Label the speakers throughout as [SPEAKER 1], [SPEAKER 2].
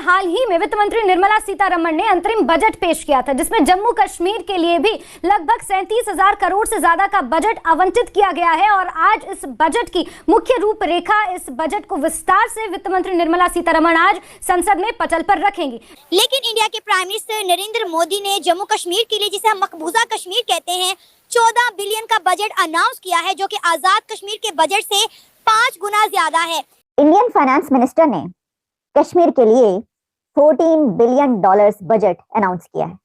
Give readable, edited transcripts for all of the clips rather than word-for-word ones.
[SPEAKER 1] हाल ही में वित्त मंत्री निर्मला सीतारमण ने अंतरिम बजट पेश किया था, जिसमें जम्मू कश्मीर के लिए भी लगभग 37,000 करोड़ से ज्यादा का बजट आवंटित किया गया है। और आज इस बजट की मुख्य रूपरेखा, इस बजट को विस्तार से वित्त मंत्री निर्मला सीतारमण आज संसद में पटल पर रखेंगी।
[SPEAKER 2] लेकिन इंडिया के प्राइम मिनिस्टर नरेंद्र मोदी ने जम्मू कश्मीर के लिए, जिसे हम मकबूजा कश्मीर कहते हैं, 14 बिलियन का बजट अनाउंस किया है, जो कि आजाद कश्मीर के बजट से 5 गुना ज्यादा है।
[SPEAKER 3] इंडियन फाइनेंस मिनिस्टर ने कश्मीर के लिए $14 बिलियन बजट अनाउंस किया है।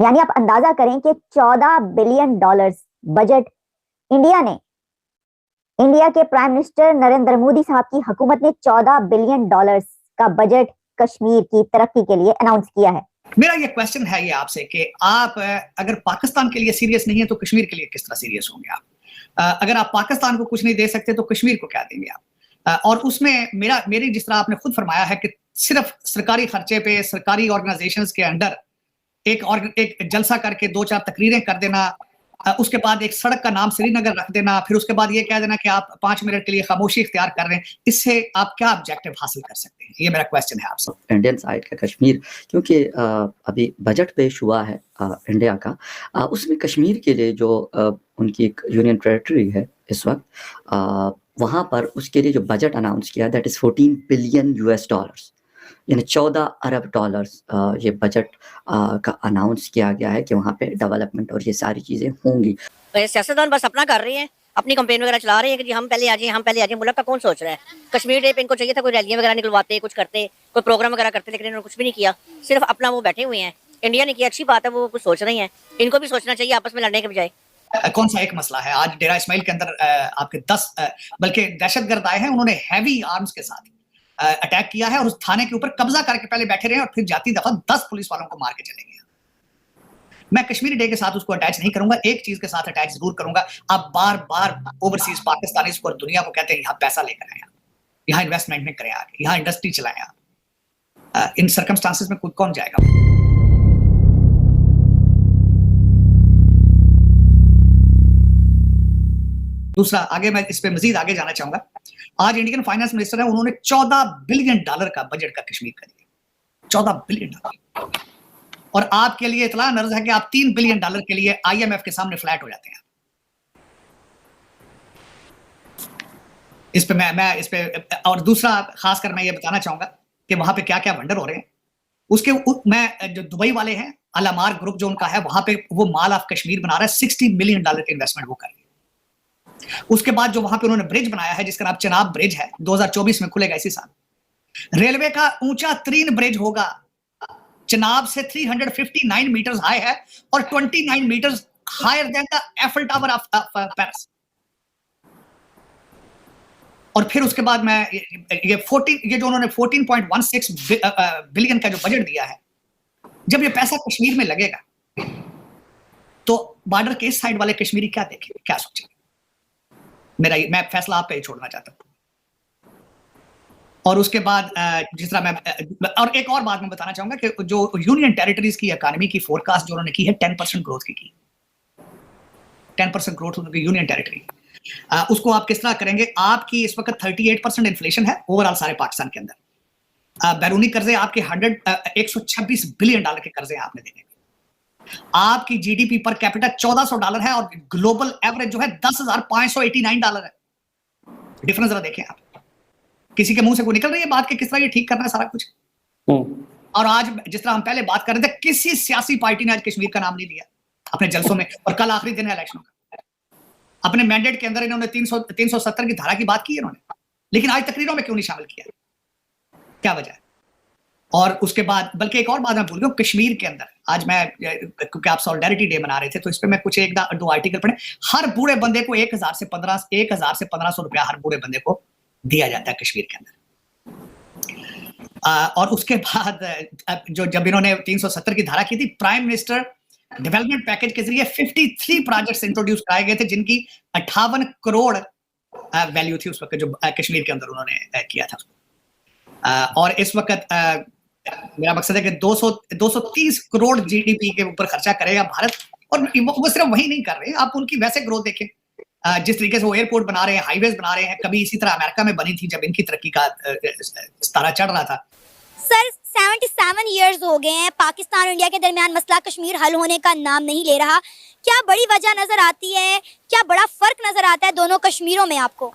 [SPEAKER 3] यानी आप अंदाजा करें कि $14 बिलियन बजट इंडिया के प्राइम मिनिस्टर नरेंद्र मोदी साहब की हुकूमत ने $14 बिलियन का बजट कश्मीर की तरक्की के लिए अनाउंस किया है।
[SPEAKER 4] मेरा ये क्वेश्चन है ये आपसे कि आप अगर पाकिस्तान के लिए सीरियस नहीं है तो कश्मीर के लिए किस तरह सीरियस होंगे आप? अगर आप पाकिस्तान को कुछ नहीं दे सकते तो कश्मीर को क्या देंगे आप? और उसमें मेरी जिस तरह आपने खुद फरमाया है कि सिर्फ सरकारी खर्चे पे सरकारी ऑर्गेनाइजेशंस के अंडर एक जलसा करके 2-4 तकरीरें कर देना, उसके बाद एक सड़क का नाम श्रीनगर रख देना, फिर उसके बाद ये कह देना कि आप 5 मिनट के लिए खामोशी इख्तियार कर रहे हैं, इससे आप क्या ऑब्जेक्टिव हासिल कर सकते हैं? ये मेरा क्वेश्चन है आपसे।
[SPEAKER 5] इंडियन साइड का कश्मीर, क्योंकि अभी बजट पेश हुआ है इंडिया का, उसमें कश्मीर के लिए जो उनकी एक यूनियन टेरिटरी है इस वक्त, वहाँ पर उसके लिए जो बजट अनाउंस किया, दैट इज $14 बिलियन, यानी $14 अरब ये बजट का अनाउंस किया गया है कि वहाँ पे डेवलपमेंट और ये सारी चीजें होंगी।
[SPEAKER 6] सियासतदान बस अपना कर रहे हैं, अपनी कंपेन वगैरह चला रहे हैं कि जी हम पहले आ जाए, मुल्क का कौन सोच रहा है? कश्मीर डे पे इनको चाहिए था कोई रैलियां वगैरह निकलवाते, कुछ करते, कोई प्रोग्राम वगैरह करते, लेकिन इन्होंने कुछ भी नहीं किया, सिर्फ अपना वो बैठे हुए हैं। इंडिया ने किया, अच्छी बात है, वो कुछ सोच रही हैं, इनको भी सोचना चाहिए आपस में लड़ने के बजाय।
[SPEAKER 4] कौन सा एक मसला है आज डेरा इस्माइल के अंदर आपके 10 बल्कि दहशतगर्द आए हैं, उन्होंने हैवी आर्म्स के साथ अटैक किया है और उस थाने के ऊपर कब्जा करके पहले बैठे रहे और फिर जाती दफा 10 पुलिस वालों को मार के चले गए। मैं कश्मीरी डे के साथ उसको अटैच नहीं करूंगा, एक चीज के साथ अटैच जरूर करूंगा। आप बार बार ओवरसीज पाकिस्तानीज को और दुनिया को कहते हैं यहाँ पैसा लेकर आए, यहाँ इन्वेस्टमेंट में करें, आगे यहाँ इंडस्ट्री चलाएं आप। इन सर्कमस्टांसेस में कौन जाएगा? दूसरा, आगे मैं इस पे मजीद आगे जाना चाहूंगा। आज इंडियन फाइनेंस मिनिस्टर है, उन्होंने $14 बिलियन का बजट का कश्मीर का दिया, $14 बिलियन। और आपके लिए इतला नर्ज है कि आप $3 बिलियन के लिए IMF के सामने फ्लैट हो जाते हैं। इस पे मैं इस पे, और दूसरा खासकर मैं ये बताना चाहूंगा कि वहां पे क्या क्या वंडर हो रहे हैं। मैं जो दुबई वाले हैं, अलामार ग्रुप जो उनका है, वहां पे वो माल ऑफ कश्मीर बना रहा है, $60 मिलियन के इन्वेस्टमेंट वो कर रहे हैं। उसके बाद जो वहां पे उन्होंने ब्रिज बनाया है, जिसका नाम चनाब ब्रिज है, 2024 में खुलेगा इसी साल। रेलवे का ऊंचा तरीन ब्रिज होगा, चनाब से 359 मीटर हाई है और 29 metre higher than the Eiffel Tower of Paris. और फिर उसके बाद मैं ये जो उन्होंने 14.16 बिलियन का जो बजट दिया है, जब ये पैसा कश्मीर में लगेगा तो बॉर्डर के इस साइड वाले कश्मीरी क्या देखेंगे, क्या सोचेंगे? मैं फैसला आप पे ही छोड़ना चाहता हूं। और उसके बाद जिस तरह मैं और एक और बात मैं बताना चाहूंगा कि जो यूनियन टेरिटरीज की इकोनॉमी की फोरकास्ट जो उन्होंने की है, 10% ग्रोथ की 10% ग्रोथ उनकी यूनियन टेरिटरी, उसको आप किस तरह करेंगे? आपकी इस वक्त 38% इन्फ्लेशन है ओवरऑल सारे पाकिस्तान के अंदर। बैरूनी कर्जे आपके 126 बिलियन के कर्जे आपने देने। आपकी जीडीपी पर कैपिटा $1400 है और ग्लोबल एवरेज जो है $10,589 है। डिफरेंस जरा देखें आप। किसी के मुंह से कोई निकल रही है बात कि किस तरह ये ठीक करना है सारा कुछ। और आज जिस तरह हम पहले बात कर रहे थे, किसी सियासी पार्टी ने आज कश्मीर का नाम नहीं लिया अपने जलसों में, और कल आखिरी दिन है इलेक्शन का। अपने मैंडेट के अंदर इन्होंने 370 की धारा की बात की है इन्होंने, लेकिन आज तकरीरों में क्यों नहीं शामिल किया? क्या वजह है? और उसके बाद बल्कि एक और बात मैं भूल गया, कश्मीर के अंदर आज मैं, क्योंकि आप सॉलिडारिटी डे मना रहे थे, तो इस पे मैं कुछ 1-2 आर्टिकल पढ़े। हर बूढ़े बंदे को 1,000 से 1,500 रुपया हर बूढ़े बंदे को दिया जाता है कश्मीर के अंदर। और उसके बाद जब इन्होंने 370 की धारा की थी, प्राइम मिनिस्टर डेवलपमेंट पैकेज के जरिए 53 प्रोजेक्ट्स इंट्रोड्यूस कराए गए थे, जिनकी 58 करोड़ वैल्यू थी उस वक्त जो कश्मीर के अंदर उन्होंने किया था। और इस वक्त मेरा मकसद है कि 230 करोड़ जीडीपी के ऊपर खर्चा करेगा भारत। और वो सिर्फ वही नहीं कर रहे, आप उनकी वैसे ग्रोथ देखें, जिस तरीके से वो एयरपोर्ट बना रहे हैं, हाईवेज बना रहे हैं। कभी इसी तरह अमेरिका में बनी थी जब इनकी तरक्की का सितारा चढ़ रहा था।
[SPEAKER 2] सर 77 ईयर्स हो गए हैं, पाकिस्तान और इंडिया के दरमियान मसला कश्मीर हल होने का नाम नहीं ले रहा। क्या बड़ी वजह नजर आती है, क्या बड़ा फर्क नजर आता है दोनों कश्मीरों में आपको?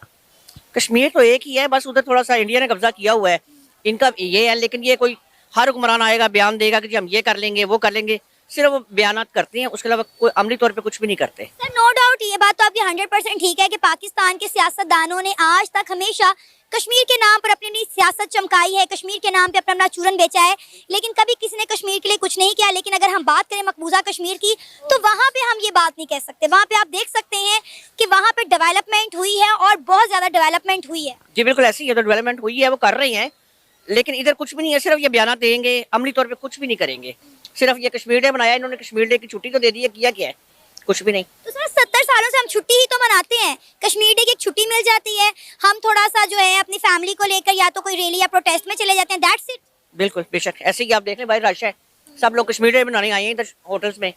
[SPEAKER 6] कश्मीर तो एक ही है, बस उधर थोड़ा सा इंडिया ने कब्जा किया हुआ है, इनका ये है। लेकिन ये कोई हर हुक्मरान आएगा बयान देगा कि जी हम ये कर लेंगे वो कर लेंगे, सिर्फ वो बयानात करते हैं, उसके अलावा कोई अमली तौर पे कुछ भी नहीं करते।
[SPEAKER 2] सर नो डाउट ये बात तो आपकी 100% ठीक है कि पाकिस्तान के सियासतदानों ने आज तक हमेशा कश्मीर के नाम पर अपनी सियासत चमकाई है, कश्मीर के नाम पे अपना चूरन बेचा है, लेकिन कभी किसी ने कश्मीर के लिए कुछ नहीं किया। लेकिन अगर हम बात करें मकबूजा कश्मीर की, तो वहाँ पे हम ये बात नहीं कह सकते। वहाँ पे आप देख सकते हैं कि वहाँ पे डेवलपमेंट हुई है और बहुत ज्यादा डेवलपमेंट हुई है।
[SPEAKER 6] जी बिल्कुल ऐसी है, तो डेवलपमेंट हुई है, वो कर रहे हैं, लेकिन इधर कुछ भी नहीं है, सिर्फ ये बयान देंगे, अमली तौर पे कुछ भी नहीं करेंगे। सिर्फ ये कश्मीर डे बनाया इन्होंने, कश्मीर डे की छुट्टी तो दे दी है, किया क्या है, कुछ भी नहीं।
[SPEAKER 2] तो सर 70 सालों से हम छुट्टी ही तो मनाते हैं, कश्मीर डे की एक छुट्टी मिल जाती है, हम थोड़ा सा जो है अपनी फैमिली को लेकर या तो कोई रैली या प्रोटेस्ट में चले जाते हैं, दैट्स इट।
[SPEAKER 6] बिल्कुल बेशक ऐसे ही आप देख लें, भाई रश है, सब लोग कश्मीर डे बनाने आए हैं इधर होटल्स में,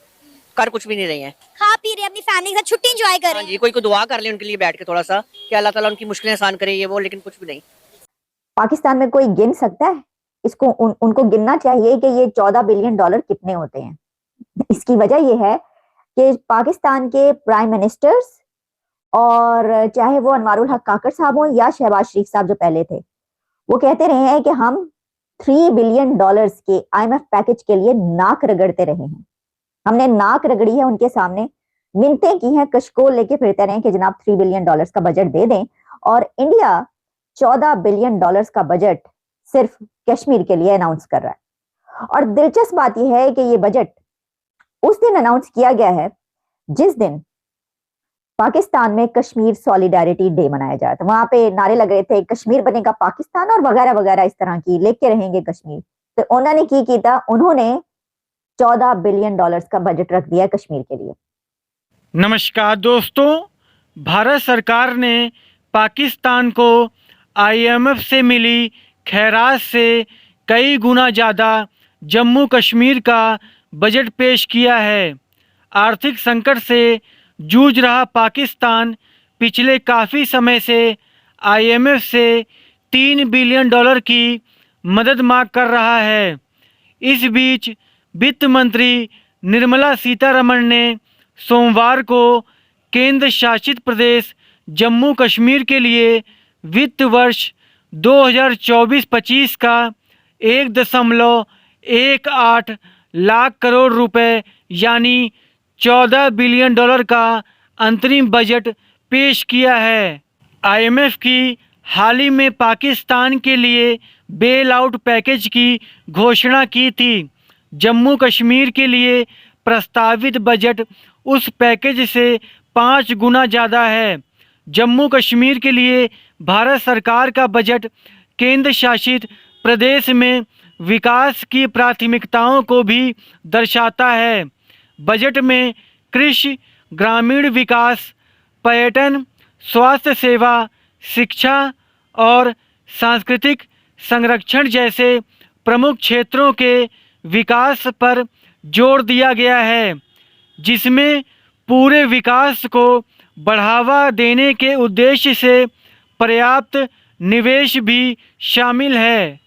[SPEAKER 6] कर कुछ भी नहीं रहे हैं,
[SPEAKER 2] खा पी रहे अपनी फैमिली के साथ छुट्टी एंजॉय कर रहे
[SPEAKER 6] हाँ
[SPEAKER 2] हैं।
[SPEAKER 6] जी, कोई को दुआ कर ले उनके लिए बैठ के थोड़ा सा कि अल्लाह ताला उनकी मुश्किलें आसान करे, ये वो, लेकिन कुछ भी नहीं।
[SPEAKER 3] पाकिस्तान में कोई गिन सकता है इसको? उनको गिनना चाहिए कि ये 14 बिलियन डॉलर कितने होते हैं। इसकी वजह यह है कि पाकिस्तान के प्राइम मिनिस्टर्स, और चाहे वो अनवारुल हक काकड़ साहब हों या शहबाज शरीफ साहब जो पहले थे, वो कहते रहे हैं कि हम 3 बिलियन डॉलर्स के IMF पैकेज के लिए नाक रगड़ते रहे हैं। हमने नाक रगड़ी है उनके सामने, मिन्नतें की हैं, कशकोल लेके फिरते रहे कि जनाब 3 बिलियन डॉलर्स का बजट दे दें, और इंडिया 14 बिलियन डॉलर्स का बजट सिर्फ कश्मीर के लिए अनाउंस कर रहा है। और दिलचस्प बात यह है कि ये बजट उस दिन अनाउंस किया गया है जिस दिन पाकिस्तान में कश्मीर सॉलिडारिटी डे मनाया जा रहा था। वहां पे नारे लग रहे थे कश्मीर बनेगा पाकिस्तान और वगैरह वगैरह इस तरह की, लेके रहेंगे कश्मीर। तो उन्होंने की किया, उन्होंने 14 बिलियन डॉलर्स का बजट रख दिया कश्मीर के लिए।
[SPEAKER 7] नमस्कार दोस्तों, भारत सरकार ने पाकिस्तान को IMF से मिली खैरात से कई गुना ज़्यादा जम्मू कश्मीर का बजट पेश किया है। आर्थिक संकट से जूझ रहा पाकिस्तान पिछले काफ़ी समय से IMF से 3 बिलियन डॉलर की मदद मांग कर रहा है। इस बीच वित्त मंत्री निर्मला सीतारमण ने सोमवार को केंद्र शासित प्रदेश जम्मू कश्मीर के लिए वित्त वर्ष 2024-25 का 1.18 लाख करोड़ रुपए यानी 14 बिलियन डॉलर का अंतरिम बजट पेश किया है। IMF की हाल ही में पाकिस्तान के लिए बेल आउट पैकेज की घोषणा की थी। जम्मू कश्मीर के लिए प्रस्तावित बजट उस पैकेज से 5 गुना ज़्यादा है। जम्मू कश्मीर के लिए भारत सरकार का बजट केंद्र शासित प्रदेश में विकास की प्राथमिकताओं को भी दर्शाता है। बजट में कृषि, ग्रामीण विकास, पर्यटन, स्वास्थ्य सेवा, शिक्षा और सांस्कृतिक संरक्षण जैसे प्रमुख क्षेत्रों के विकास पर जोर दिया गया है, जिसमें पूरे विकास को बढ़ावा देने के उद्देश्य से पर्याप्त निवेश भी शामिल है।